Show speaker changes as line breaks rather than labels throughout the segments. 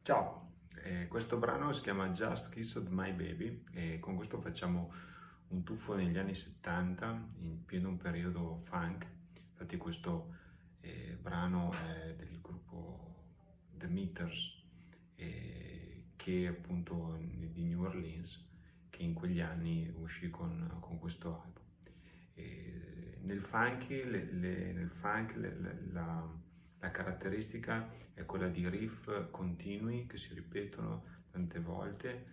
Ciao, questo brano si chiama Just Kissed My Baby e con questo facciamo un tuffo negli anni 70 in pieno periodo funk. Infatti questo brano è del gruppo The Meters, che è appunto di New Orleans, che in quegli anni uscì con questo album. La caratteristica è quella di riff continui che si ripetono tante volte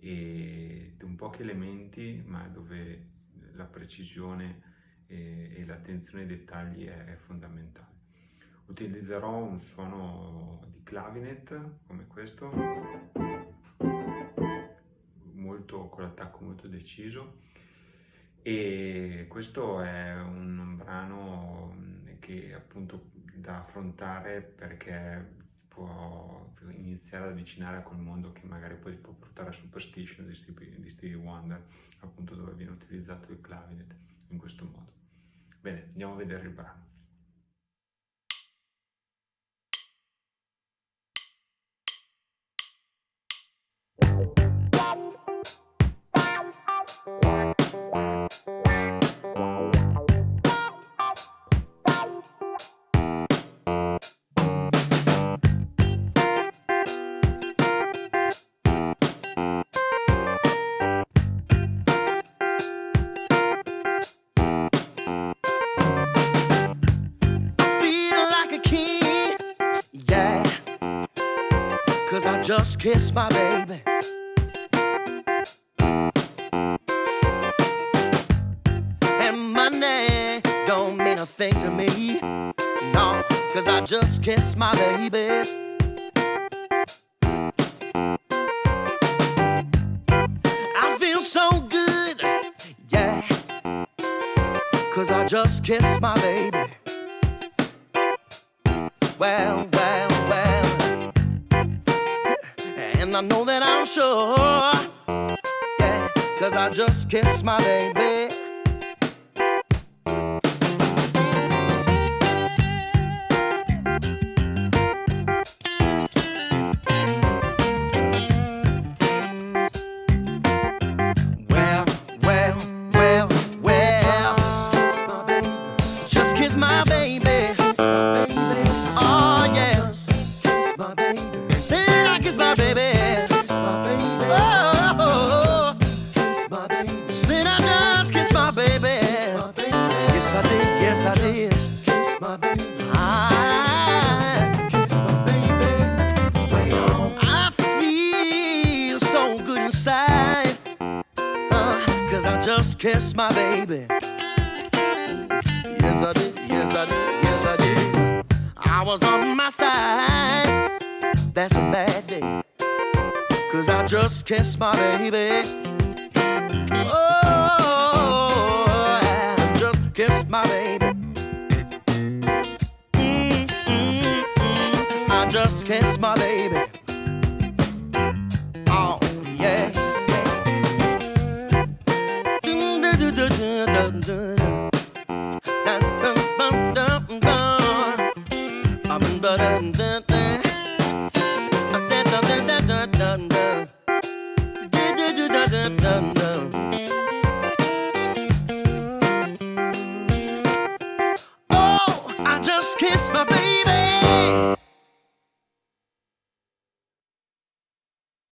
e di un pochi elementi, ma dove la precisione e l'attenzione ai dettagli è fondamentale. Utilizzerò un suono di clavinet come questo, con l'attacco molto deciso, e questo è un brano che appunto da affrontare perché può iniziare ad avvicinare a quel mondo che magari poi può portare a Superstition di Stevie Wonder, appunto dove viene utilizzato il clavinet in questo modo. Bene, andiamo a vedere il brano.
Cause I just kissed my baby. And money don't mean a thing to me. No, cause I just kissed my baby. I feel so good, yeah, cause I just kissed my baby. Well, and I know that I'm sure, yeah, cause I just kissed my baby. Well, just kiss my baby. Oh yeah, kiss my baby. Said I kiss my baby. Yes, I did. Kiss my baby. I kiss my baby. Wait on. I feel so good inside, cause I just kissed my baby. Yes, I did. Yes, I did. Yes, I did. I was on my side. That's a bad day, cause I just kissed my baby. Oh, I just kissed my baby. I just kissed my baby. Oh yeah.